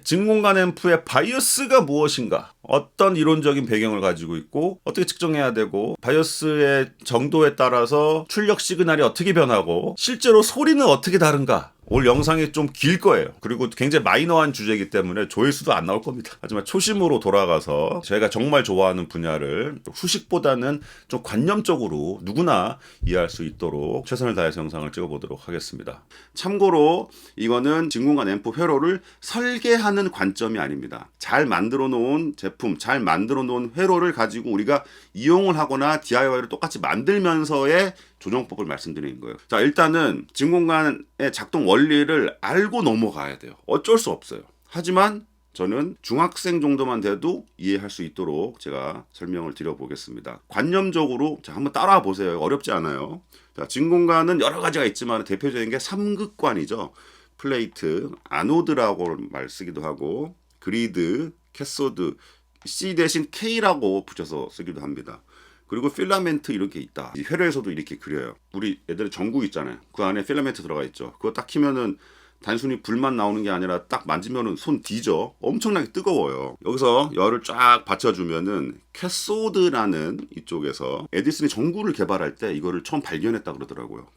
진공관 앰프의 바이어스가 무엇인가? 어떤 이론적인 배경을 가지고 있고 어떻게 측정해야 되고 바이어스의 정도에 따라서 출력 시그널이 어떻게 변하고 실제로 소리는 어떻게 다른가? 올 영상이 좀 길 거예요. 그리고 굉장히 마이너한 주제이기 때문에 조회수도 안 나올 겁니다. 하지만 초심으로 돌아가서 제가 정말 좋아하는 분야를 후식보다는 좀 관념적으로 누구나 이해할 수 있도록 최선을 다해서 영상을 찍어보도록 하겠습니다. 참고로 이거는 진공관 앰프 회로를 설계하는 관점이 아닙니다. 잘 만들어 놓은 제품, 잘 만들어 놓은 회로를 가지고 우리가 이용을 하거나 DIY를 똑같이 만들면서의 조정법을 말씀드리는 거예요. 자, 일단은 진공관의 작동 원리를 알고 넘어가야 돼요. 어쩔 수 없어요. 하지만 저는 중학생 정도만 돼도 이해할 수 있도록 제가 설명을 드려보겠습니다. 관념적으로 자, 한번 따라와 보세요. 어렵지 않아요. 자, 진공관은 여러 가지가 있지만 대표적인 게 삼극관이죠. 플레이트, 아노드라고 말 쓰기도 하고 그리드, 캐소드, C 대신 K라고 붙여서 쓰기도 합니다. 그리고 필라멘트 이렇게 있다. 회로에서도 이렇게 그려요. 우리 애들의 전구 있잖아요. 그 안에 필라멘트 들어가 있죠. 그거 딱 키면은 단순히 불만 나오는 게 아니라 딱 만지면은 손 뒤져. 엄청나게 뜨거워요. 여기서 열을 쫙 받쳐주면은 캐소드라는 이쪽에서 에디슨이 전구를 개발할 때 이거를 처음 발견했다 그러더라고요.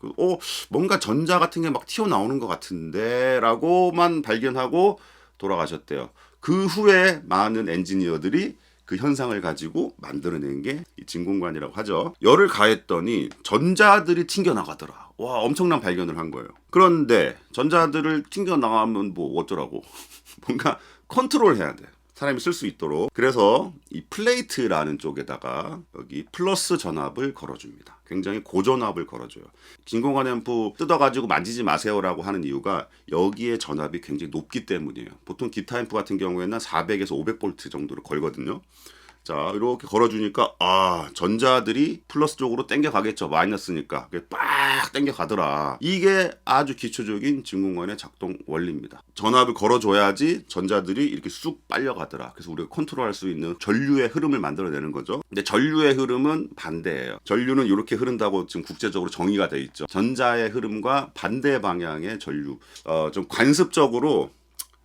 뭔가 전자 같은 게 막 튀어나오는 것 같은데 라고만 발견하고 돌아가셨대요. 그 후에 많은 엔지니어들이 그 현상을 가지고 만들어낸 게 이 진공관이라고 하죠. 열을 가했더니 전자들이 튕겨나가더라. 와, 엄청난 발견을 한 거예요. 그런데 전자들을 튕겨나가면 뭐 어쩌라고. 뭔가 컨트롤해야 돼. 사람이 쓸 수 있도록. 그래서 이 플레이트라는 쪽에다가 여기 플러스 전압을 걸어줍니다. 굉장히 고전압을 걸어줘요. 진공관 앰프 뜯어가지고 만지지 마세요라고 하는 이유가 여기에 전압이 굉장히 높기 때문이에요. 보통 기타 앰프 같은 경우에는 400에서 500V 정도로 걸거든요. 자, 이렇게 걸어주니까 전자들이 플러스 쪽으로 땡겨 가겠죠. 마이너스니까 빡 땡겨 가더라. 이게 아주 기초적인 진공관의 작동 원리입니다. 전압을 걸어줘야지 전자들이 이렇게 쑥 빨려 가더라. 그래서 우리가 컨트롤할 수 있는 전류의 흐름을 만들어내는 거죠. 근데 전류의 흐름은 반대예요. 전류는 이렇게 흐른다고 지금 국제적으로 정의가 돼 있죠. 전자의 흐름과 반대 방향의 전류. 좀 관습적으로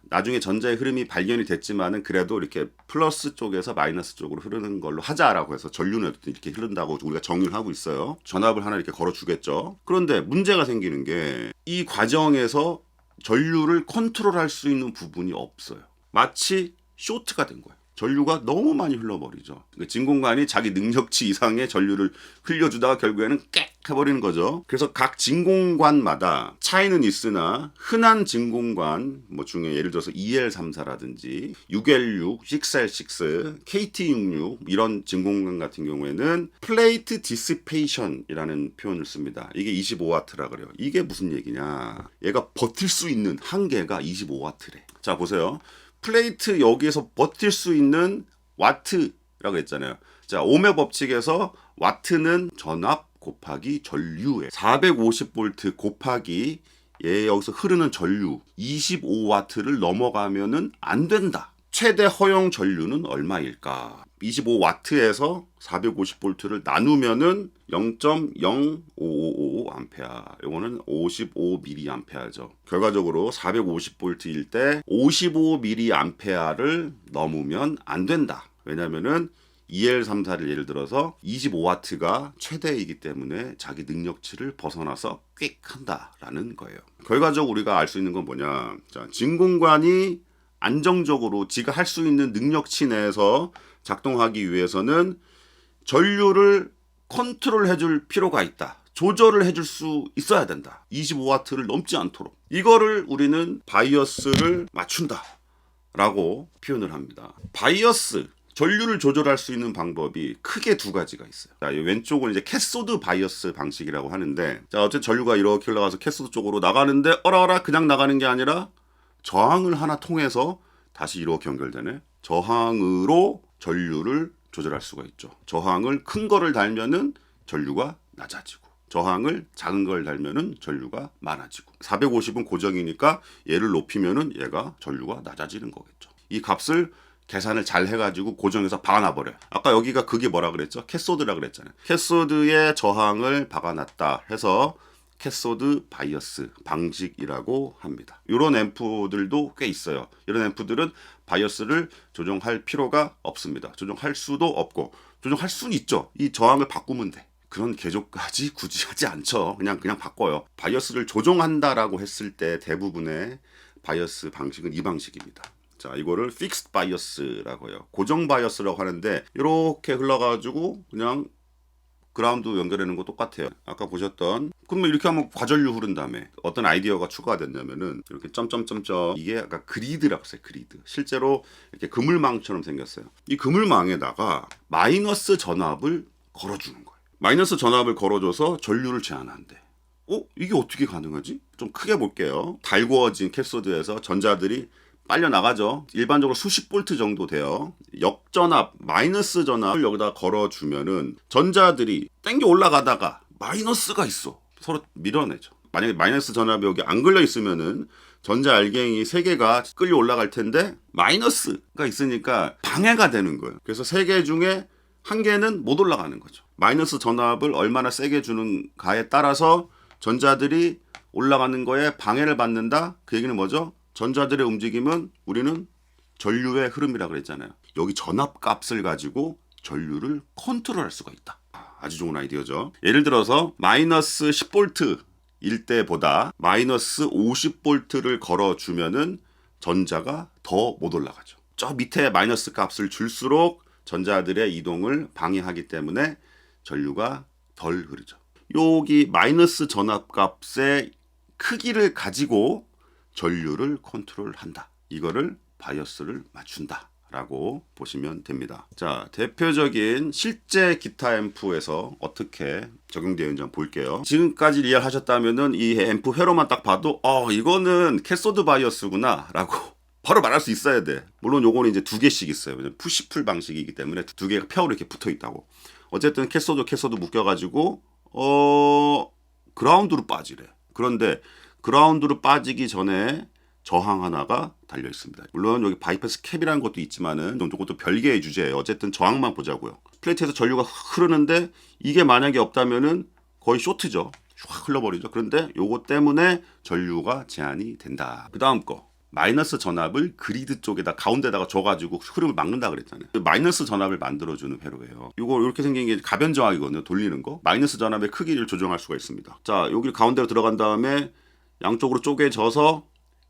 나중에 전자의 흐름이 발견이 됐지만은 그래도 이렇게 플러스 쪽에서 마이너스 쪽으로 흐르는 걸로 하자라고 해서 전류는 이렇게 흐른다고 우리가 정의를 하고 있어요. 전압을 하나 이렇게 걸어주겠죠. 그런데 문제가 생기는 게 이 과정에서 전류를 컨트롤할 수 있는 부분이 없어요. 마치 쇼트가 된 거예요. 전류가 너무 많이 흘러버리죠. 진공관이 자기 능력치 이상의 전류를 흘려주다가 결국에는 깨 해버리는 거죠. 그래서 각 진공관마다 차이는 있으나 흔한 진공관 중에 예를 들어서 EL34라든지 6L6, 6L6, KT66 이런 진공관 같은 경우에는 플레이트 디시페이션이라는 표현을 씁니다. 이게 25W라 그래요. 이게 무슨 얘기냐? 얘가 버틸 수 있는 한계가 25W래. 자, 보세요. 플레이트 여기에서 버틸 수 있는 와트라고 했잖아요. 자, ohm의 법칙에서 와트는 전압 곱하기 전류에 450V 곱하기 얘 여기서 흐르는 전류 25W를 넘어가면은 안 된다. 최대 허용 전류는 얼마일까? 25W에서 450V를 나누면은 0.0555A. 이거는 55mA죠. 결과적으로 450V일 때 55mA를 넘으면 안 된다. 왜냐면은 EL34를 예를 들어서 25W가 최대이기 때문에 자기 능력치를 벗어나서 꽥 한다라는 거예요. 결과적으로 우리가 알 수 있는 건 뭐냐? 자, 진공관이 안정적으로 지가 할 수 있는 능력치 내에서 작동하기 위해서는 전류를 컨트롤 해줄 필요가 있다. 조절을 해줄 수 있어야 된다. 25W를 넘지 않도록. 이거를 우리는 바이어스를 맞춘다 라고 표현을 합니다. 바이어스, 전류를 조절할 수 있는 방법이 크게 두 가지가 있어요. 자, 왼쪽은 이제 캐소드 바이어스 방식이라고 하는데, 자, 어쨌든 전류가 이렇게 흘러가서 캐소드 쪽으로 나가는데 어라 그냥 나가는 게 아니라 저항을 하나 통해서 다시 이렇게 연결되네. 저항으로 전류를 조절할 수가 있죠. 저항을 큰 거를 달면은 전류가 낮아지고, 저항을 작은 걸 달면은 전류가 많아지고. 450은 고정이니까 얘를 높이면은 얘가 전류가 낮아지는 거겠죠. 이 값을 계산을 잘 해가지고 고정해서 박아놔버려요. 아까 여기가 그게 뭐라 그랬죠? 캐소드라 그랬잖아요. 캐소드의 저항을 박아놨다 해서 캐소드 바이어스 방식이라고 합니다. 이런 앰프들도 꽤 있어요. 이런 앰프들은 바이어스를 조정할 필요가 없습니다. 조정할 수도 없고, 조정할 수는 있죠. 이 저항을 바꾸면 돼. 그런 개조까지 굳이 하지 않죠. 그냥 바꿔요. 바이어스를 조정한다라고 했을 때 대부분의 바이어스 방식은 이 방식입니다. 자, 이거를 픽스드 바이어스라고 해요. 고정 바이어스라고 하는데 이렇게 흘러가지고 그냥 그라운드 연결하는 거 똑같아요. 아까 보셨던, 그러면 이렇게 하면 과전류 흐른 다음에 어떤 아이디어가 추가가 됐냐면은 이렇게 점점점점, 이게 아까 그리드라고 했어요. 그리드. 실제로 이렇게 그물망처럼 생겼어요. 이 그물망에다가 마이너스 전압을 걸어주는 거예요. 마이너스 전압을 걸어줘서 전류를 제한한대. 이게 어떻게 가능하지? 좀 크게 볼게요. 달구어진 캐소드에서 전자들이 빨려 나가죠. 일반적으로 수십 볼트 정도 돼요. 역전압, 마이너스 전압을 여기다 걸어주면은 전자들이 땡겨 올라가다가 마이너스가 있어. 서로 밀어내죠. 만약에 마이너스 전압이 여기 안 걸려 있으면은 전자 알갱이 3개가 끌려 올라갈 텐데 마이너스가 있으니까 방해가 되는 거예요. 그래서 3개 중에 1개는 못 올라가는 거죠. 마이너스 전압을 얼마나 세게 주는가에 따라서 전자들이 올라가는 거에 방해를 받는다. 그 얘기는 뭐죠? 전자들의 움직임은 우리는 전류의 흐름이라고 그랬잖아요. 여기 전압 값을 가지고 전류를 컨트롤할 수가 있다. 아주 좋은 아이디어죠. 예를 들어서 마이너스 10볼트일 때보다 마이너스 50볼트를 걸어주면은 전자가 더 못 올라가죠. 저 밑에 마이너스 값을 줄수록 전자들의 이동을 방해하기 때문에 전류가 덜 흐르죠. 여기 마이너스 전압 값의 크기를 가지고 전류를 컨트롤한다. 이거를 바이어스를 맞춘다 라고 보시면 됩니다. 자, 대표적인 실제 기타 앰프에서 어떻게 적용되는지 한번 볼게요. 지금까지 이해하셨다면은 이 앰프 회로만 딱 봐도 이거는 캐소드 바이어스구나 라고 바로 말할 수 있어야 돼. 물론 요거는 이제 2개씩 있어요. 푸시풀 방식이기 때문에 2개가 펴로 이렇게 붙어 있다고. 어쨌든 캐소드 묶여가지고 그라운드로 빠지래. 그런데 그라운드로 빠지기 전에 저항 하나가 달려 있습니다. 물론 여기 바이패스 캡이라는 것도 있지만은 이것도 별개의 주제예요. 어쨌든 저항만 보자고요. 플레이트에서 전류가 흐르는데 이게 만약에 없다면은 거의 쇼트죠. 확 흘러버리죠. 그런데 요거 때문에 전류가 제한이 된다. 그 다음 거. 마이너스 전압을 그리드 쪽에다 가운데다가 줘가지고 흐름을 막는다 그랬잖아요. 마이너스 전압을 만들어주는 회로예요. 이거 이렇게 생긴 게 가변 저항이거든요. 돌리는 거. 마이너스 전압의 크기를 조정할 수가 있습니다. 자, 여기 가운데로 들어간 다음에 양쪽으로 쪼개져서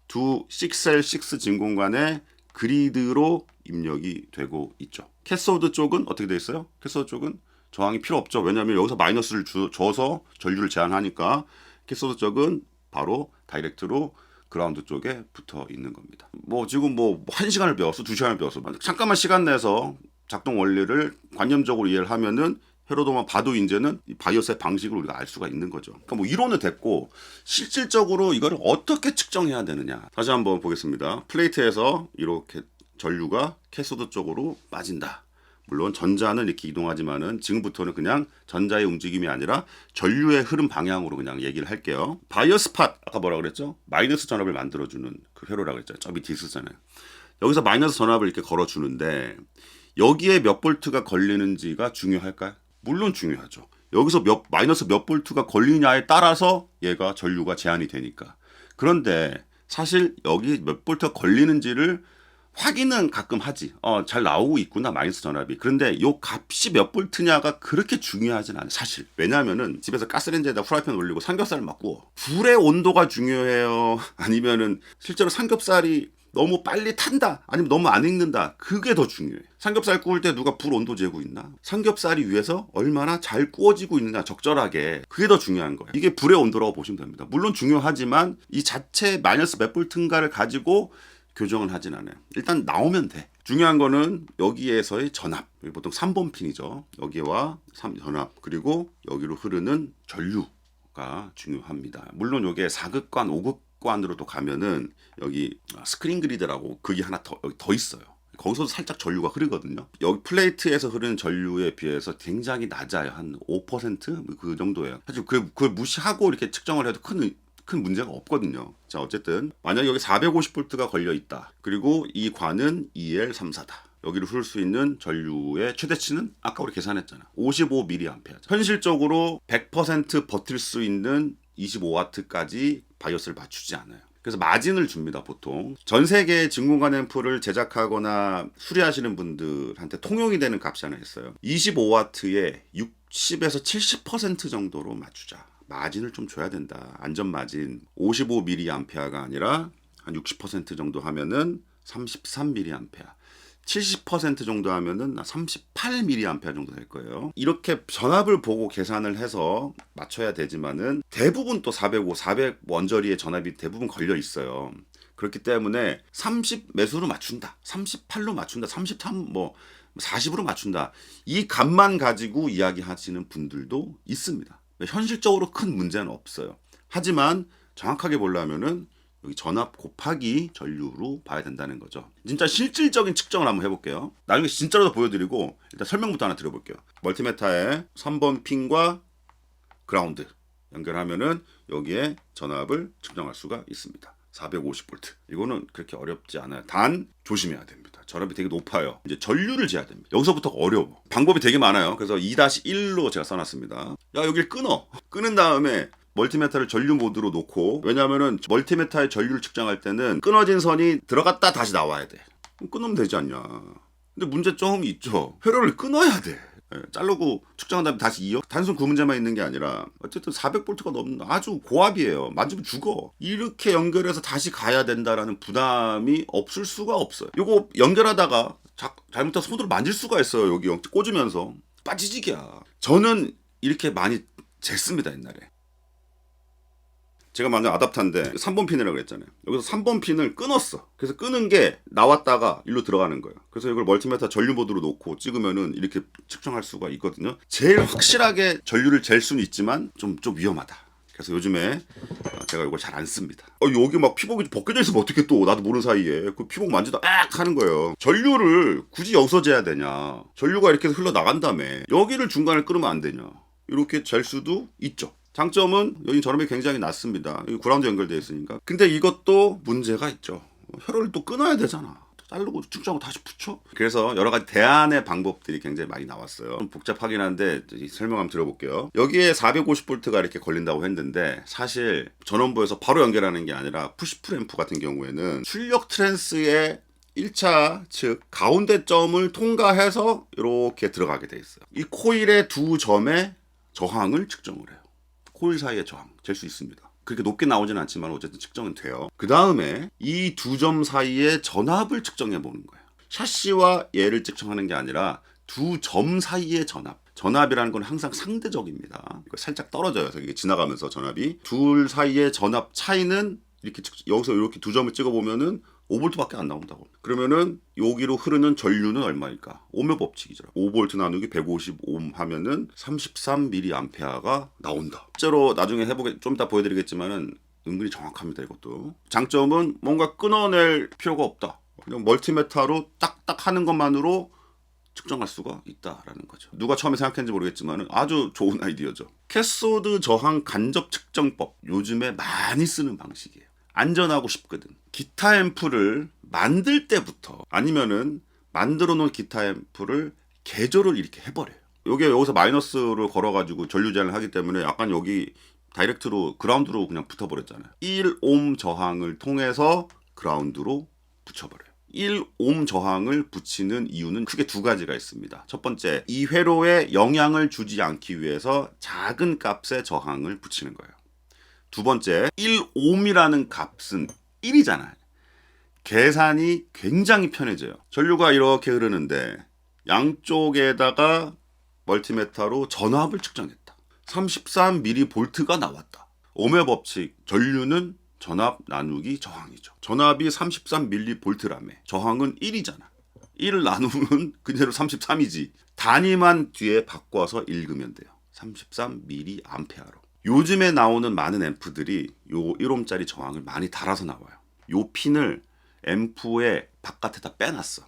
두 6L6 진공관에 그리드로 입력이 되고 있죠. 캐소드 쪽은 어떻게 되어 있어요? 캐소드 쪽은 저항이 필요 없죠. 왜냐하면 여기서 마이너스를 줘서 전류를 제한하니까 캐소드 쪽은 바로 다이렉트로 그라운드 쪽에 붙어 있는 겁니다. 지금 1시간을 배웠어, 2시간을 배웠어. 잠깐만 시간 내서 작동 원리를 관념적으로 이해를 하면은 회로도만 봐도 이제는 바이어스의 방식을 우리가 알 수가 있는 거죠. 그러니까 이론은 됐고 실질적으로 이거를 어떻게 측정해야 되느냐. 다시 한번 보겠습니다. 플레이트에서 이렇게 전류가 캐소드 쪽으로 빠진다. 물론 전자는 이렇게 이동하지만은 지금부터는 그냥 전자의 움직임이 아니라 전류의 흐름 방향으로 그냥 얘기를 할게요. 바이어스 팟, 아까 뭐라 그랬죠? 마이너스 전압을 만들어주는 그 회로라고 그랬죠. 저 밑에 있었잖아요. 여기서 마이너스 전압을 이렇게 걸어주는데 여기에 몇 볼트가 걸리는지가 중요할까요? 물론 중요하죠. 여기서 마이너스 몇 볼트가 걸리냐에 따라서 얘가 전류가 제한이 되니까. 그런데 사실 여기 몇 볼트가 걸리는지를 확인은 가끔 하지. 잘 나오고 있구나, 마이너스 전압이. 그런데 요 값이 몇 볼트냐가 그렇게 중요하진 않아요, 사실. 왜냐하면은 집에서 가스레인지에다 후라이팬 올리고 삼겹살을 막 구워. 불의 온도가 중요해요? 아니면은 실제로 삼겹살이 너무 빨리 탄다, 아니면 너무 안 익는다, 그게 더 중요해. 삼겹살 구울 때 누가 불 온도 재고 있나? 삼겹살이 위에서 얼마나 잘 구워지고 있느냐, 적절하게. 그게 더 중요한 거예요. 이게 불의 온도라고 보시면 됩니다. 물론 중요하지만 이 자체 마이너스 몇 볼트인가를 가지고 교정은 하진 않아요. 일단 나오면 돼. 중요한 거는 여기에서의 전압. 보통 3번 핀이죠. 여기와 전압, 그리고 여기로 흐르는 전류가 중요합니다. 물론 이게 4극관, 5극관으로 또 가면은 여기 스크린 그리드라고 그게 하나 더 있어요. 거기서도 살짝 전류가 흐르거든요. 여기 플레이트에서 흐르는 전류에 비해서 굉장히 낮아요. 한 5%그 정도예요. 사실 그걸 무시하고 이렇게 측정을 해도 큰 문제가 없거든요. 자, 어쨌든 만약에 여기 450V가 걸려 있다. 그리고 이 관은 EL34다. 여기로 흐를 수 있는 전류의 최대치는 아까 우리 계산했잖아. 55mA. 현실적으로 100% 버틸 수 있는 25W까지 바이오스를 맞추지 않아요. 그래서 마진을 줍니다. 보통 전 세계 진공관 앰프를 제작하거나 수리하시는 분들한테 통용이 되는 값이 하나 있어요. 25W에 60에서 70% 정도로 맞추자. 마진을 좀 줘야 된다. 안전 마진 55mA가 아니라 한 60% 정도 하면은 33mA, 70% 정도 하면은 38mA 정도 될 거예요. 이렇게 전압을 보고 계산을 해서 맞춰야 되지만은 대부분 또 405, 400 원저리의 전압이 대부분 걸려 있어요. 그렇기 때문에 30 매수로 맞춘다, 38로 맞춘다, 33 뭐 40으로 맞춘다, 이 값만 가지고 이야기하시는 분들도 있습니다. 현실적으로 큰 문제는 없어요. 하지만 정확하게 보려면은 여기 전압 곱하기 전류로 봐야 된다는 거죠. 진짜 실질적인 측정을 한번 해볼게요. 나중에 진짜로 보여드리고 일단 설명부터 하나 드려볼게요. 멀티메타에 3번 핀과 그라운드 연결하면은 여기에 전압을 측정할 수가 있습니다. 450V. 이거는 그렇게 어렵지 않아요. 단 조심해야 됩니다. 전압이 되게 높아요. 이제 전류를 재야 됩니다. 여기서부터 어려워. 방법이 되게 많아요. 그래서 2-1로 제가 써놨습니다. 야, 여기를 끊어. 끊은 다음에 멀티메타를 전류 모드로 놓고, 왜냐면은 멀티메타의 전류를 측정할 때는 끊어진 선이 들어갔다 다시 나와야 돼. 끊으면 되지 않냐. 근데 문제점이 있죠. 회로를 끊어야 돼. 자르고 측정한 다음에 다시 이어? 단순 그 문제만 있는 게 아니라 어쨌든 400V가 넘는 아주 고압이에요. 만지면 죽어. 이렇게 연결해서 다시 가야 된다라는 부담이 없을 수가 없어요. 이거 연결하다가 잘못해서 손으로 만질 수가 있어요. 여기 꽂으면서 빠지지기야. 저는 이렇게 많이 쟀습니다. 옛날에. 제가 만든 아답터인데 3번 핀이라고 그랬잖아요. 여기서 3번 핀을 끊었어. 그래서 끄는 게 나왔다가 일로 들어가는 거예요. 그래서 이걸 멀티메타 전류 모드로 놓고 찍으면은 이렇게 측정할 수가 있거든요. 제일 확실하게 전류를 잴 수는 있지만 좀 위험하다. 그래서 요즘에 제가 이걸 잘 안 씁니다. 여기 막 피복이 벗겨져 있으면 어떻게, 또 나도 모르는 사이에 그 피복 만지다 악 하는 거예요. 전류를 굳이 여기서 재야 되냐. 전류가 이렇게 흘러나간 다음에 여기를 중간에 끊으면 안 되냐. 이렇게 잴 수도 있죠. 장점은 여기 전압이 굉장히 낮습니다. 여기 그라운드 연결되어 있으니까. 근데 이것도 문제가 있죠. 혈로를 또 끊어야 되잖아. 자르고 측정하고 다시 붙여. 그래서 여러 가지 대안의 방법들이 굉장히 많이 나왔어요. 좀 복잡하긴 한데 설명 한번 들어볼게요. 여기에 450V가 이렇게 걸린다고 했는데, 사실 전원부에서 바로 연결하는 게 아니라 푸시풀 앰프 같은 경우에는 출력 트랜스의 1차 즉 가운데 점을 통과해서 이렇게 들어가게 돼 있어요. 이 코일의 두 점의 저항을 측정을 해요. 코일 사이의 저항 잴 수 있습니다. 그렇게 높게 나오진 않지만 어쨌든 측정은 돼요. 그 다음에 이 두 점 사이의 전압을 측정해 보는 거예요. 샤시와 얘를 측정하는 게 아니라 두 점 사이의 전압. 전압이라는 건 항상 상대적입니다. 살짝 떨어져요. 그래서 이게 지나가면서 전압이, 둘 사이의 전압 차이는 이렇게 여기서 이렇게 두 점을 찍어 보면은 5V밖에 안 나온다고. 그러면은 여기로 흐르는 전류는 얼마일까? 오흠 법칙이죠. 5V 나누기 150옴 하면은 33mA가 나온다. 실제로 나중에 좀 이따 보여드리겠지만은 은근히 정확합니다. 이것도. 장점은 뭔가 끊어낼 필요가 없다. 그냥 멀티메타로 딱딱 하는 것만으로 측정할 수가 있다라는 거죠. 누가 처음에 생각했는지 모르겠지만 아주 좋은 아이디어죠. 캐소드 저항 간접 측정법. 요즘에 많이 쓰는 방식이에요. 안전하고 쉽거든. 기타 앰프를 만들 때부터, 아니면은 만들어 놓은 기타 앰프를 개조를 이렇게 해버려요. 여기서 마이너스를 걸어가지고 전류 제한을 하기 때문에 약간 여기 다이렉트로 그라운드로 그냥 붙어버렸잖아요. 1옴 저항을 통해서 그라운드로 붙여버려요. 1옴 저항을 붙이는 이유는 크게 두 가지가 있습니다. 첫 번째, 이 회로에 영향을 주지 않기 위해서 작은 값의 저항을 붙이는 거예요. 두 번째, 1옴이라는 값은 1이잖아요. 계산이 굉장히 편해져요. 전류가 이렇게 흐르는데 양쪽에다가 멀티메타로 전압을 측정했다. 33mV가 나왔다. ohm의 법칙, 전류는 전압 나누기 저항이죠. 전압이 33mV라며 저항은 1이잖아. 1을 나누면 그대로 33이지. 단위만 뒤에 바꿔서 읽으면 돼요. 33mA로. 요즘에 나오는 많은 앰프들이 요 1옴짜리 저항을 많이 달아서 나와요. 요 핀을 앰프의 바깥에다 빼놨어.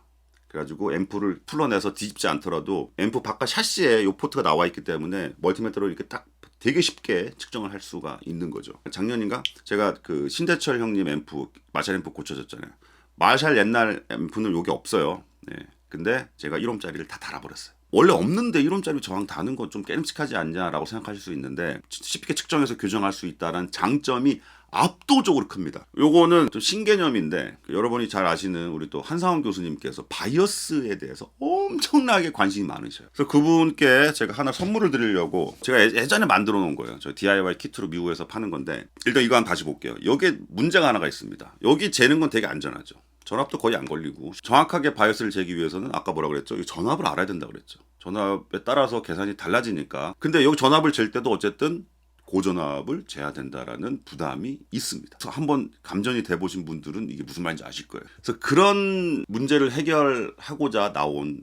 그래가지고 앰프를 풀어내서 뒤집지 않더라도 앰프 바깥 샤시에 요 포트가 나와 있기 때문에 멀티메터로 이렇게 딱 되게 쉽게 측정을 할 수가 있는 거죠. 작년인가 제가 그 신대철 형님 앰프, 마샬 앰프 고쳐줬잖아요. 마샬 옛날 앰프는 요게 없어요. 네. 근데 제가 1옴짜리를 다 달아버렸어요. 원래 없는데 1옴짜리 저항 다는 건 좀 깨름칙하지 않냐라고 생각하실 수 있는데 쉽게 측정해서 교정할 수 있다는 장점이 압도적으로 큽니다. 요거는 좀 신개념인데 여러분이 잘 아시는 우리 또 한상원 교수님께서 바이어스에 대해서 엄청나게 관심이 많으셔요. 그래서 그분께 제가 하나 선물을 드리려고 제가 예전에 만들어 놓은 거예요. 저 DIY 키트로 미국에서 파는 건데 일단 이거 한번 다시 볼게요. 여기에 문제가 하나가 있습니다. 여기 재는 건 되게 안전하죠. 전압도 거의 안 걸리고 정확하게 바이어스를 재기 위해서는 아까 뭐라 그랬죠? 전압을 알아야 된다 그랬죠. 전압에 따라서 계산이 달라지니까. 근데 여기 전압을 잴 때도 어쨌든 고전압을 재야 된다라는 부담이 있습니다. 그래서 한번 감전이 돼 보신 분들은 이게 무슨 말인지 아실 거예요. 그래서 그런 문제를 해결하고자 나온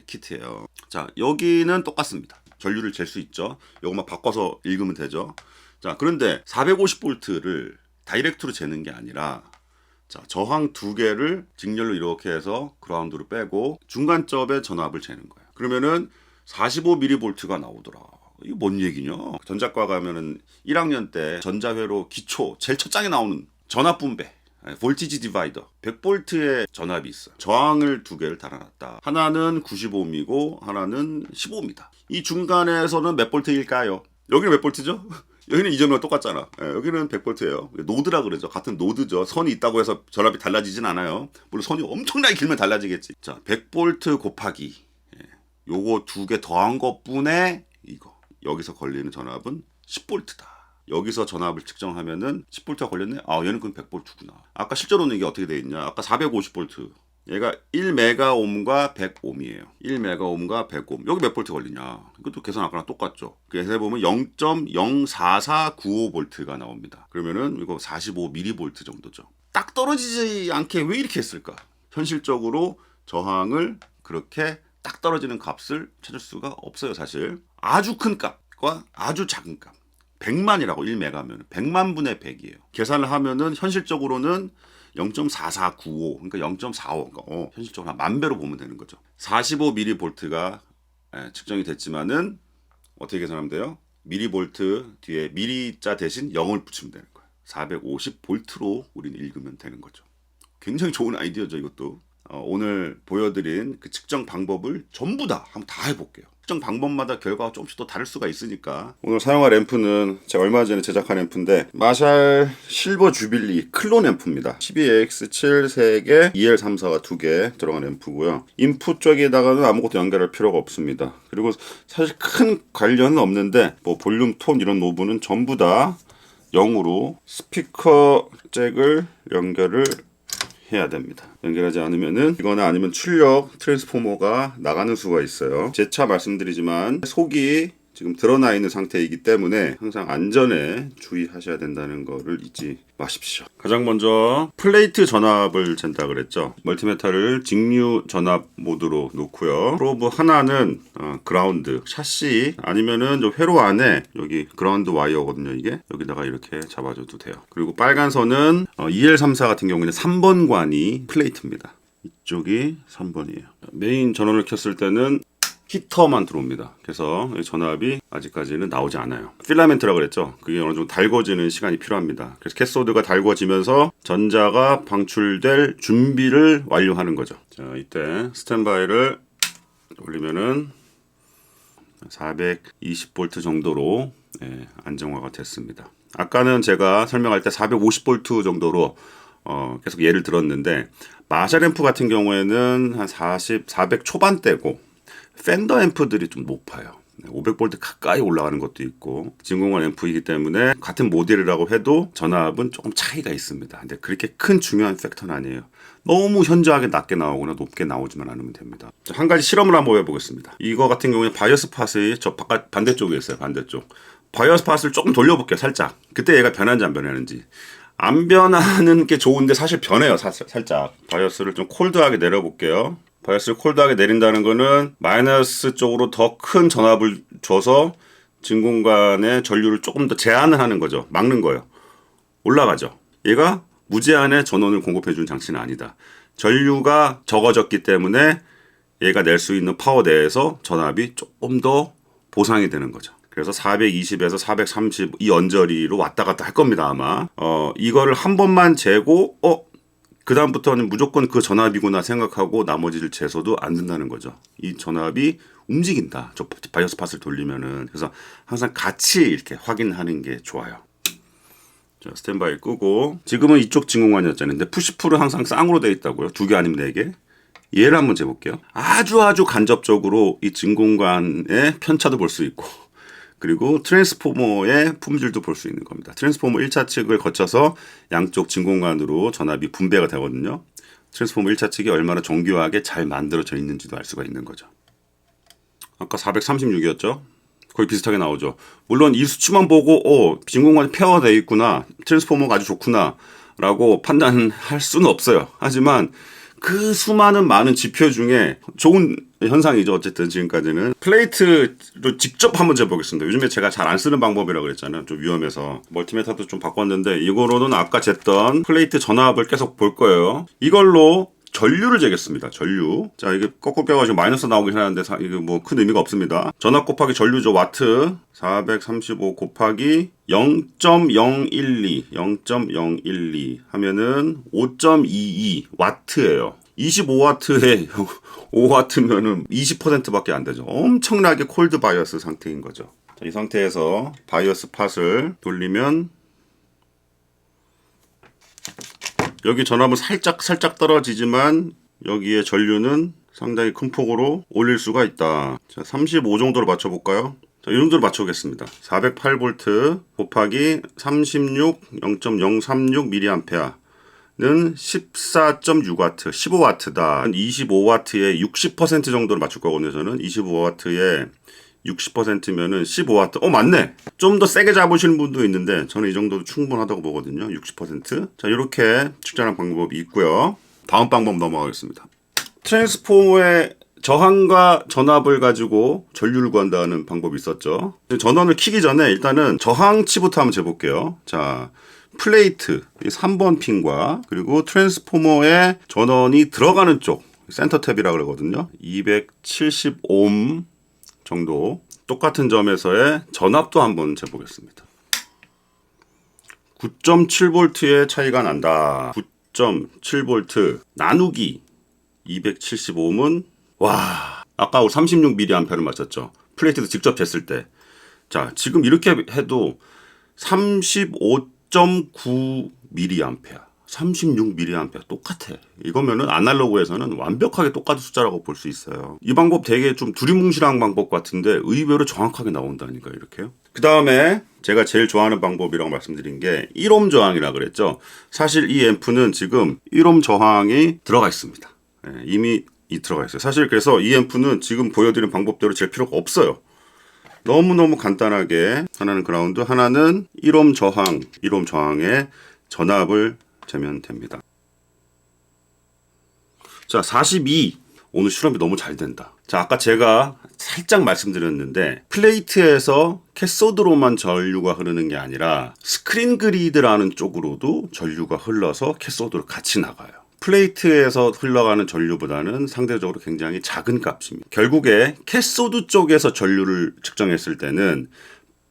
키트예요. 자, 여기는 똑같습니다. 전류를 잴 수 있죠. 이것만 바꿔서 읽으면 되죠. 자, 그런데 450V를 다이렉트로 재는 게 아니라 자, 저항 두 개를 직렬로 이렇게 해서 그라운드로 빼고 중간점에 전압을 재는 거예요. 그러면은 45mV가 나오더라. 이거 뭔 얘기냐? 전자과 가면은 1학년 때 전자회로 기초 제일 첫 장에 나오는 전압 분배 볼티지 디바이더 100V의 전압이 있어요. 저항을 두 개를 달아놨다. 하나는 95ohm이고 하나는 15ohm이다. 이 중간에서는 몇 볼트일까요? 여기는 몇 볼트죠? 여기는 이전과 똑같잖아. 여기는 100V예요. 노드라 그러죠. 같은 노드죠. 선이 있다고 해서 전압이 달라지진 않아요. 물론 선이 엄청나게 길면 달라지겠지. 자, 100V 곱하기 요거 두 개 더한 것뿐에 이거. 여기서 걸리는 전압은 10V다. 여기서 전압을 측정하면은 10V가 걸렸네? 아, 얘는 그럼 100V구나. 아까 실제로는 이게 어떻게 돼 있냐? 아까 450V. 얘가 1메가옴과 100옴이에요. 1메가옴과 100옴. 여기 몇 볼트 걸리냐? 이것도 계산 아까랑 똑같죠. 그래서 해보면 0.04495V가 나옵니다. 그러면은 이거 45mV 정도죠. 딱 떨어지지 않게 왜 이렇게 했을까? 현실적으로 저항을 그렇게 딱 떨어지는 값을 찾을 수가 없어요, 사실. 아주 큰 값과 아주 작은 값. 100만이라고 1메가면 100만 분의 100이에요. 계산을 하면은 현실적으로는 0.4495 그러니까 0.45 그러니까 현실적으로 한 만 배로 보면 되는 거죠. 45mV가 측정이 됐지만은 어떻게 계산하면 돼요? 미리볼트 뒤에 미리자 대신 0을 붙이면 되는 거예요. 450V로 우리는 읽으면 되는 거죠. 굉장히 좋은 아이디어죠, 이것도. 오늘 보여드린 그 측정 방법을 전부 다 한번 다 해볼게요. 측정 방법마다 결과가 조금씩 또 다를 수가 있으니까. 오늘 사용할 앰프는 제가 얼마 전에 제작한 앰프인데 마샬 실버 주빌리 클론 앰프입니다. 12AX7 3개, EL34가 2개 들어간 앰프고요. 인풋 쪽에다가는 아무것도 연결할 필요가 없습니다. 그리고 사실 큰 관련은 없는데 뭐 볼륨, 톤 이런 노브는 전부 다 0으로 스피커 잭을 연결을 해야 됩니다. 연결하지 않으면은 이거나 아니면 출력 트랜스포머가 나가는 수가 있어요. 재차 말씀드리지만 속이 지금 드러나 있는 상태이기 때문에 항상 안전에 주의하셔야 된다는 거를 잊지 마십시오. 가장 먼저 플레이트 전압을 잰다 그랬죠. 멀티메터를 직류 전압 모드로 놓고요. 프로브 하나는 그라운드 샤시 아니면은 저 회로 안에 여기 그라운드 와이어거든요. 이게 여기다가 이렇게 잡아줘도 돼요. 그리고 빨간 선은 EL34 같은 경우에는 3번 관이 플레이트입니다. 이쪽이 3번이에요. 메인 전원을 켰을 때는 히터만 들어옵니다. 그래서 전압이 아직까지는 나오지 않아요. 필라멘트라고 그랬죠. 그게 어느 정도 달궈지는 시간이 필요합니다. 그래서 캐소드가 달궈지면서 전자가 방출될 준비를 완료하는 거죠. 자, 이때 스탠바이를 올리면은 420V 정도로 안정화가 됐습니다. 아까는 제가 설명할 때 450V 정도로 계속 예를 들었는데 마샬 앰프 같은 경우에는 한 400 초반대고 팬더 앰프들이 좀 높아요. 500V 가까이 올라가는 것도 있고 진공관 앰프이기 때문에 같은 모델이라고 해도 전압은 조금 차이가 있습니다. 근데 그렇게 큰 중요한 팩터는 아니에요. 너무 현저하게 낮게 나오거나 높게 나오지만 않으면 됩니다. 한 가지 실험을 한번 해보겠습니다. 이거 같은 경우에 바이어스 팟이 저 반대쪽에 있어요. 반대쪽. 바이어스 팟을 조금 돌려볼게요. 살짝. 그때 얘가 변하는지 안 변하는지. 안 변하는 게 좋은데 사실 변해요. 살짝. 바이어스를 좀 콜드하게 내려볼게요. 바이어스를 콜드하게 내린다는 거는 마이너스 쪽으로 더 큰 전압을 줘서 진공관의 전류를 조금 더 제한을 하는 거죠. 막는 거예요. 올라가죠. 얘가 무제한의 전원을 공급해주는 장치는 아니다. 전류가 적어졌기 때문에 얘가 낼 수 있는 파워 내에서 전압이 조금 더 보상이 되는 거죠. 그래서 420에서 430 이 언저리로 왔다 갔다 할 겁니다. 아마 이거를 한 번만 재고 그 다음부터는 무조건 그 전압이구나 생각하고 나머지를 재서도 안 된다는 거죠. 이 전압이 움직인다. 저 바이오스 팟을 돌리면은. 그래서 항상 같이 이렇게 확인하는 게 좋아요. 자, 스탠바이 끄고. 지금은 이쪽 진공관이었잖아요. 근데 푸시풀은 항상 쌍으로 되어 있다고요. 2개 아니면 4개. 얘를 한번 재볼게요. 아주 간접적으로 이 진공관의 편차도 볼 수 있고, 그리고 트랜스포머의 품질도 볼 수 있는 겁니다. 트랜스포머 1차 측을 거쳐서 양쪽 진공관으로 전압이 분배가 되거든요. 트랜스포머 1차 측이 얼마나 정교하게 잘 만들어져 있는지도 알 수가 있는 거죠. 아까 436이었죠? 거의 비슷하게 나오죠. 물론 이 수치만 보고 진공관이 페어되어 있구나, 트랜스포머가 아주 좋구나 라고 판단할 수는 없어요. 하지만 그 수많은 많은 지표 중에 좋은 현상이죠. 어쨌든 지금까지는 플레이트로 직접 한번 재보겠습니다. 요즘에 제가 잘 안 쓰는 방법이라고 그랬잖아요. 좀 위험해서 멀티메타도 좀 바꿨는데, 이거로는 아까 쟀던 플레이트 전압을 계속 볼 거예요. 이걸로 전류를 재겠습니다. 전류. 자, 이게 거꾸로 껴가지고 마이너스 나오긴 하는데 이게 뭐 큰 의미가 없습니다. 전압 곱하기 전류죠. 와트. 435 곱하기 0.012 하면은 5.22 와트예요. 25와트에 5와트면은 20%밖에 안 되죠. 엄청나게 콜드 바이어스 상태인 거죠. 자, 이 상태에서 바이어스 팟을 돌리면 여기 전압은 살짝 떨어지지만 여기에 전류는 상당히 큰 폭으로 올릴 수가 있다. 자, 35 정도로 맞춰볼까요? 자, 이 정도로 맞춰보겠습니다. 408V 곱하기 36 0.036mA는 14.6W, 15W다. 25W에 60% 정도로 맞출 거거든요. 저는 25W에 60%면은 15W. 맞네. 좀 더 세게 잡으시는 분도 있는데 저는 이 정도도 충분하다고 보거든요. 60%. 자, 이렇게 측정하는 방법이 있고요. 다음 방법 넘어가겠습니다. 트랜스포머의 저항과 전압을 가지고 전류를 구한다는 방법이 있었죠. 전원을 켜기 전에 일단은 저항치부터 한번 재볼게요. 자, 플레이트 3번 핀과 그리고 트랜스포머의 전원이 들어가는 쪽 센터 탭이라고 그러거든요. 270오hm 정도 똑같은 점에서의 전압도 한번 재보겠습니다. 9.7V의 차이가 난다. 9.7V 나누기 270ohm은 아까 36mA를 맞췄죠. 플레이트도 직접 쟀을 때. 자, 지금 이렇게 해도 35.9mA 36mA 똑같아. 이거면은 아날로그에서는 완벽하게 똑같은 숫자라고 볼 수 있어요. 이 방법 되게 좀 두리뭉실한 방법 같은데 의외로 정확하게 나온다니까 이렇게요. 그 다음에 제가 제일 좋아하는 방법이라고 말씀드린 게 1옴 저항이라 그랬죠. 사실 이 앰프는 지금 1옴 저항이 들어가 있습니다. 이미 들어가 있어요. 사실 그래서 이 앰프는 지금 보여드린 방법대로 잴 필요가 없어요. 너무너무 간단하게 하나는 그라운드, 하나는 1옴 저항, 1옴 저항의 전압을 재면 됩니다. 자, 42. 오늘 실험이 너무 잘 된다. 자, 아까 제가 살짝 말씀드렸는데 플레이트에서 캐소드로만 전류가 흐르는 게 아니라 스크린 그리드라는 쪽으로도 전류가 흘러서 캐소드로 같이 나가요. 플레이트에서 흘러가는 전류보다는 상대적으로 굉장히 작은 값입니다. 결국에 캐소드 쪽에서 전류를 측정했을 때는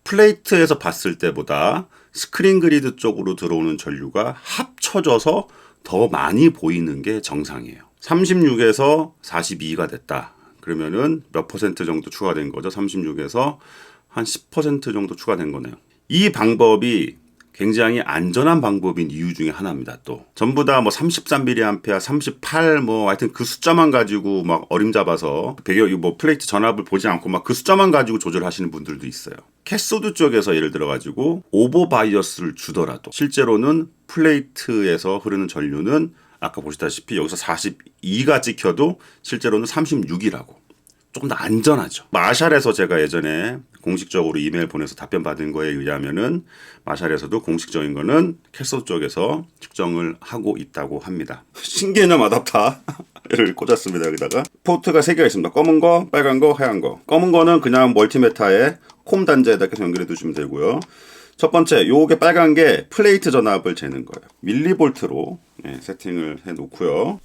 플레이트에서 봤을 때보다 스크린 그리드 쪽으로 들어오는 전류가 합쳐져서 더 많이 보이는 게 정상이에요. 36에서 42가 됐다. 그러면은 몇 퍼센트 정도 추가된 거죠? 36에서 한 10% 정도 추가된 거네요. 이 방법이 굉장히 안전한 방법인 이유 중에 하나입니다. 또 전부 다 뭐 33mA, 38 뭐 하여튼 그 숫자만 가지고 막 어림잡아서 배경 뭐 플레이트 전압을 보지 않고 막 그 숫자만 가지고 조절하시는 분들도 있어요. 캐소드 쪽에서 예를 들어 가지고 오버 바이어스를 주더라도 실제로는 플레이트에서 흐르는 전류는 아까 보시다시피 여기서 42가 찍혀도 실제로는 36이라고. 조금 더 안전하죠. 마샬에서 제가 예전에 공식적으로 이메일 보내서 답변 받은 거에 의하면은 마샬에서도 공식적인 거는 캐소드 쪽에서 측정을 하고 있다고 합니다. 신개념 어댑터를 꽂았습니다. 여기다가 포트가 3개가 있습니다. 검은 거, 빨간 거, 하얀 거. 검은 거는 그냥 멀티메타에 콤 단자에다 계속 연결해 두시면 되고요. 첫 번째, 요게 빨간 게 플레이트 전압을 재는 거예요. 밀리볼트로 세팅을 해 놓고요.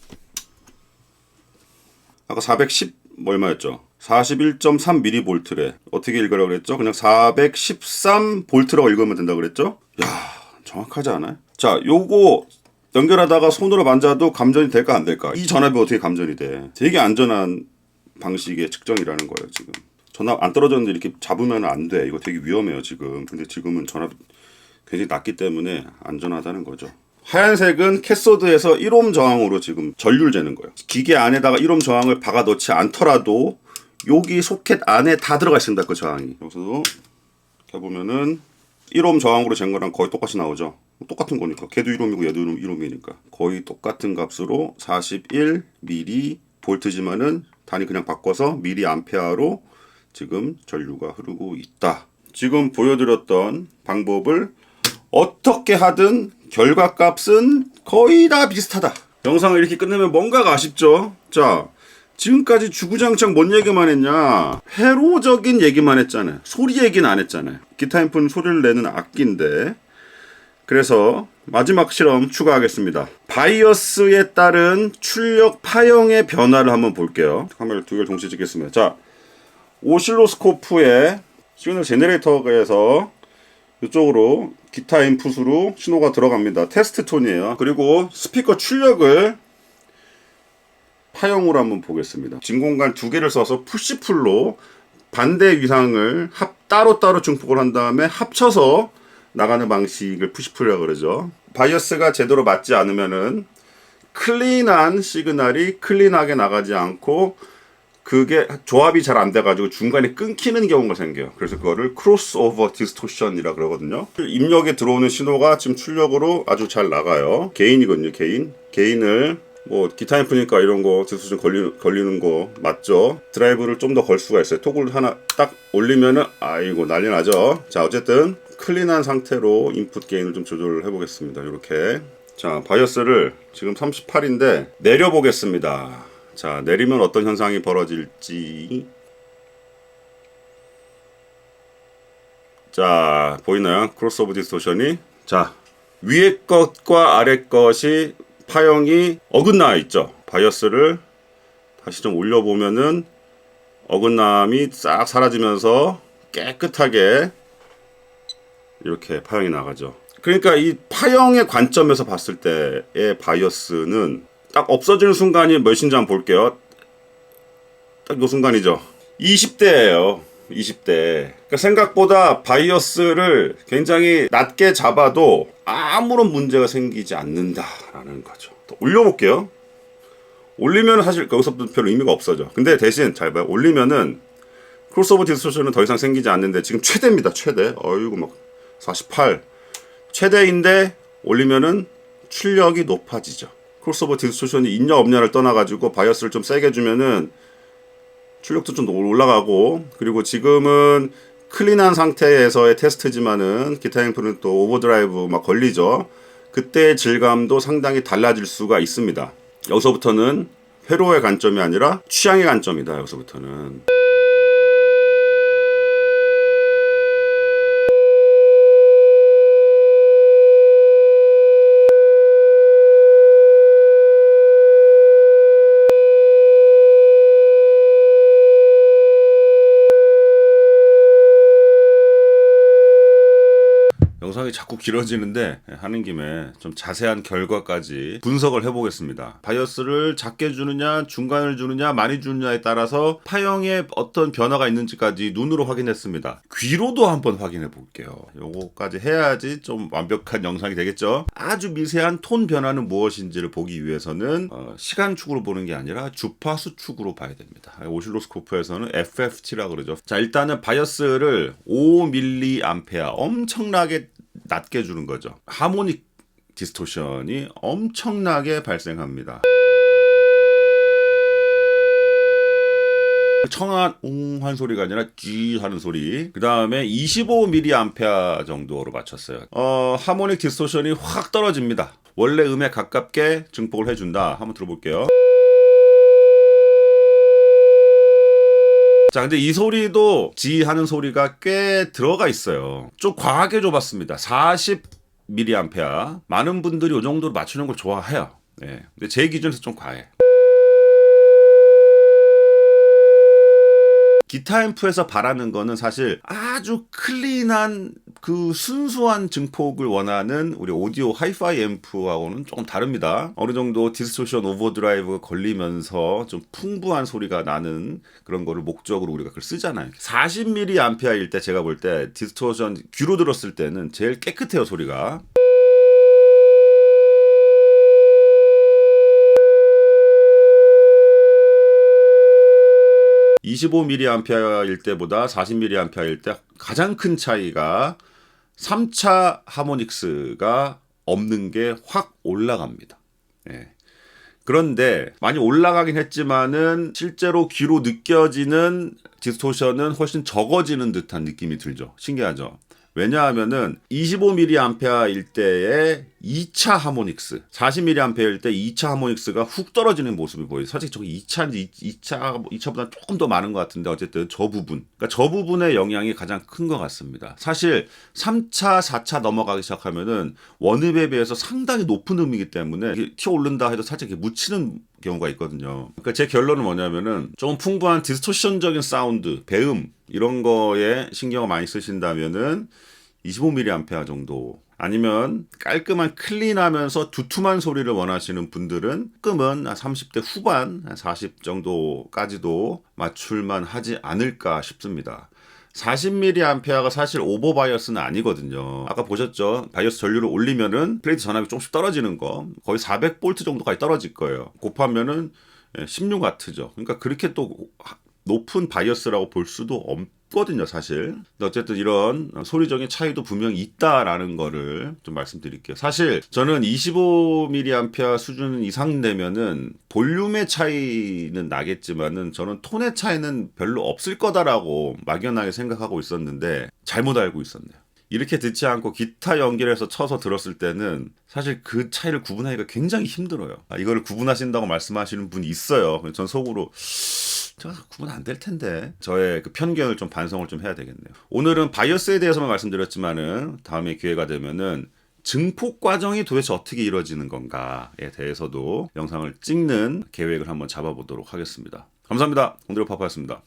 아까 410 얼마였죠? 41.3mV래. 어떻게 읽으라고 그랬죠? 그냥 413V라고 읽으면 된다고 그랬죠? 야, 정확하지 않아요? 자, 요거 연결하다가 손으로 만져도 감전이 될까 안 될까? 이 전압이 어떻게 감전이 돼? 되게 안전한 방식의 측정이라는 거예요 지금. 전압 안 떨어졌는데 이렇게 잡으면 안 돼. 이거 되게 위험해요 지금. 근데 지금은 전압이 굉장히 낮기 때문에 안전하다는 거죠. 하얀색은 캐소드에서 1옴 저항으로 지금 전류를 재는 거예요. 기계 안에다가 1옴 저항을 박아 넣지 않더라도 여기 소켓 안에 다 들어가 있습니다. 그 저항이. 여기서도 해보면은 1옴 저항으로 잰 거랑 거의 똑같이 나오죠. 똑같은 거니까. 걔도 1옴이고 얘도 1옴이니까. 거의 똑같은 값으로 41 미리 볼트지만은 단위 그냥 바꿔서 미리 암페어로 지금 전류가 흐르고 있다. 지금 보여드렸던 방법을 어떻게 하든 결과값은 거의 다 비슷하다. 영상을 이렇게 끝내면 뭔가가 아쉽죠? 자, 지금까지 주구장창 뭔 얘기만 했냐? 회로적인 얘기만 했잖아요. 소리 얘기는 안 했잖아요. 기타 앰프는 소리를 내는 악기인데. 그래서 마지막 실험 추가하겠습니다. 바이어스에 따른 출력 파형의 변화를 한번 볼게요. 카메라 두 개를 동시에 찍겠습니다. 자, 오실로스코프의 시그널 제너레이터에서 이쪽으로 기타 인풋으로 신호가 들어갑니다. 테스트 톤이에요. 그리고 스피커 출력을 파형으로 한번 보겠습니다. 진공관 두 개를 써서 푸시풀로 반대 위상을 따로따로 증폭을 한 다음에 합쳐서 나가는 방식을 푸시풀이라고 그러죠. 바이어스가 제대로 맞지 않으면은 클린한 시그널이 클린하게 나가지 않고 그게 조합이 잘 안 돼가지고 중간에 끊기는 경우가 생겨요. 그래서 그거를 크로스오버 디스토션이라 그러거든요. 입력에 들어오는 신호가 지금 출력으로 아주 잘 나가요. 게인이거든요. 게인을 뭐 기타 앰프니까 이런 거 디스토션 걸리는 거 맞죠? 드라이브를 좀 더 걸 수가 있어요. 톡을 하나 딱 올리면은 아이고 난리 나죠. 자, 어쨌든 클린한 상태로 인풋 게인을 좀 조절을 해보겠습니다. 이렇게. 자, 바이어스를 지금 38인데 내려보겠습니다. 자, 내리면 어떤 현상이 벌어질지. 자, 보이나요? 크로스오버 디스토션이. 자, 위에 것과 아래 것이 파형이 어긋나 있죠. 바이어스를 다시 좀 올려보면은 어긋남이 싹 사라지면서 깨끗하게 이렇게 파형이 나가죠. 그러니까 이 파형의 관점에서 봤을 때의 바이어스는 딱 없어지는 순간이 몇인지 한번 볼게요. 딱 이 순간이죠. 20대예요. 20대. 그러니까 생각보다 바이어스를 굉장히 낮게 잡아도 아무런 문제가 생기지 않는다라는 거죠. 또 올려볼게요. 올리면 사실 거기서부터 별 의미가 없어져. 근데 대신 잘 봐요. 올리면은 크로스오버 디스토션은 더 이상 생기지 않는데 지금 최대입니다. 최대. 어이구 막 48. 최대인데 올리면은 출력이 높아지죠. 크로스오버 디스토션이 있냐 없냐를 떠나가지고 바이어스를 좀 세게 주면은 출력도 좀 올라가고, 그리고 지금은 클린한 상태에서의 테스트지만은 기타 앰프는 또 오버드라이브 막 걸리죠. 그때의 질감도 상당히 달라질 수가 있습니다. 여기서부터는 회로의 관점이 아니라 취향의 관점이다. 여기서부터는. 영상이 자꾸 길어지는데 하는 김에 좀 자세한 결과까지 분석을 해보겠습니다. 바이어스를 작게 주느냐 중간을 주느냐 많이 주느냐에 따라서 파형에 어떤 변화가 있는지까지 눈으로 확인했습니다. 귀로도 한번 확인해 볼게요. 요거까지 해야지 좀 완벽한 영상이 되겠죠. 아주 미세한 톤 변화는 무엇인지를 보기 위해서는 시간축으로 보는 게 아니라 주파수축으로 봐야 됩니다. 오실로스코프에서는 FFT라고 그러죠. 자, 일단은 바이어스를 5mA 엄청나게 낮게 주는 거죠. 하모닉 디스토션이 엄청나게 발생합니다. 청한 웅한 소리가 아니라 쥐 하는 소리. 그 다음에 25mA 정도로 맞췄어요. 하모닉 디스토션이 확 떨어집니다. 원래 음에 가깝게 증폭을 해준다. 한번 들어볼게요. 자, 근데 이 소리도 지 하는 소리가 꽤 들어가 있어요. 좀 과하게 줘봤습니다. 40mA. 많은 분들이 이 정도로 맞추는 걸 좋아해요. 네. 근데 제 기준에서 좀 과해. 기타 앰프에서 바라는 거는 사실 아주 클린한 그 순수한 증폭을 원하는 우리 오디오 하이파이 앰프하고는 조금 다릅니다. 어느 정도 디스토션 오버드라이브가 걸리면서 좀 풍부한 소리가 나는 그런 거를 목적으로 우리가 그걸 쓰잖아요. 40mAh일 때 제가 볼 때 디스토션 귀로 들었을 때는 제일 깨끗해요, 소리가. (25mAh일) 때보다 (40mAh일) 때 가장 큰 차이가 3차 하모닉스가 없는 게 확 올라갑니다. 예. 그런데 많이 올라가긴 했지만은 실제로 귀로 느껴지는 디스토션은 훨씬 적어지는 듯한 느낌이 들죠. 신기하죠. 왜냐하면은 25mAh일 때의 2차 하모닉스, 40mAh일 때 2차 하모닉스가 훅 떨어지는 모습이 보여요. 솔직히 저기 2차보다 조금 더 많은 것 같은데 어쨌든 저 부분, 그러니까 저 부분의 영향이 가장 큰 것 같습니다. 사실 3차, 4차 넘어가기 시작하면은 원음에 비해서 상당히 높은 음이기 때문에 튀어 오른다 해도 살짝 이렇게 묻히는 경우가 있거든요. 그러니까 제 결론은 뭐냐면은 조금 풍부한 디스토션적인 사운드, 배음 이런 거에 신경을 많이 쓰신다면은 25mAh 정도, 아니면 깔끔한 클린하면서 두툼한 소리를 원하시는 분들은 조금은 30대 후반, 40 정도까지도 맞출만 하지 않을까 싶습니다. 40mAh가 사실 오버 바이어스는 아니거든요. 아까 보셨죠? 바이어스 전류를 올리면은 플레이트 전압이 조금씩 떨어지는 거, 거의 400V 정도까지 떨어질 거예요. 곱하면은 16W죠. 그러니까 그렇게 또 높은 바이어스라고 볼 수도 없거든요, 사실. 근데 어쨌든 이런 소리적인 차이도 분명히 있다라는 거를 좀 말씀드릴게요. 사실 저는 25mAh 수준 이상 되면은 볼륨의 차이는 나겠지만은 저는 톤의 차이는 별로 없을 거다라고 막연하게 생각하고 있었는데 잘못 알고 있었네요. 이렇게 듣지 않고 기타 연결해서 쳐서 들었을 때는 사실 그 차이를 구분하기가 굉장히 힘들어요. 이거를 구분하신다고 말씀하시는 분이 있어요. 전 속으로 제가 구분 안 될 텐데, 저의 그 편견을 좀 반성을 좀 해야 되겠네요. 오늘은 바이어스에 대해서만 말씀드렸지만은 다음에 기회가 되면은 증폭 과정이 도대체 어떻게 이루어지는 건가에 대해서도 영상을 찍는 계획을 한번 잡아보도록 하겠습니다. 감사합니다. 공대로 파파였습니다.